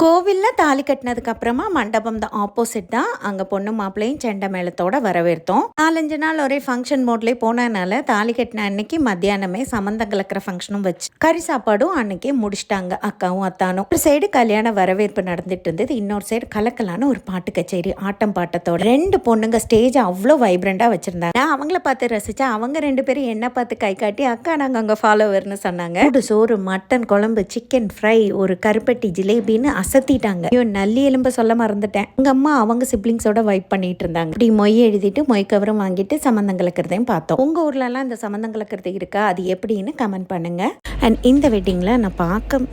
கோவிலில் தாலி கட்டினதுக்கு அப்புறமா மண்டபம் தான் ஆப்போசிட் தான். அங்கே பொண்ணு மாப்பிள்ளையும் செண்டை மேளத்தோட வரவேற்றோம். 4-5 நாள் ஒரே ஃபங்க்ஷன் மோட்லேயே போனதுனால தாலி கட்டின அன்னைக்கு மத்தியானமே சம்மந்தம் கலக்கிற ஃபங்க்ஷனும் வச்சு கறி சாப்பாடும் அன்னைக்கே முடிச்சிட்டாங்க அக்காவும் அத்தானும். ஒரு சைடு கல்யாண வரவேற்பு நடந்துட்டு இருந்தது, இன்னொரு சைடு கலக்கலான ஒரு பாட்டு கச்சேரி ஆட்டம் பாட்டத்தோட. 2 பொண்ணுங்க ஸ்டேஜ் அவ்வளோ வைப்ரண்டாக வச்சிருந்தாங்க. நான் அவங்கள பார்த்து ரசிச்சா, அவங்க 2 பேரும் என்ன பார்த்து கை காட்டி அக்கா நாங்கள் அங்கே ஃபாலோவர்னு சொன்னாங்க. சோறு, மட்டன் குழம்பு, சிக்கன் ஃப்ரை, ஒரு கருப்பட்டி ஜிலேபின்னு அசத்திட்டாங்க. ஐயோ, நல்லி எலும்ப சொல்ல மறந்துட்டேன். எங்க அம்மா அவங்க சிப்ளிங்ஸோட வைப் பண்ணிட்டு இருந்தாங்க. இப்படி மொய் எழுதிட்டு மொய் கவரம் வாங்கிட்டு சம்மந்தம் கலக்கிறதையும் பார்த்தோம். உங்க ஊர்ல எல்லாம் இந்த சம்மந்தம் கலக்கிறது இருக்கா? அது எப்படின்னு கமெண்ட் பண்ணுங்க. அண்ட் இந்த வெட்டிங்ல நான் பார்க்க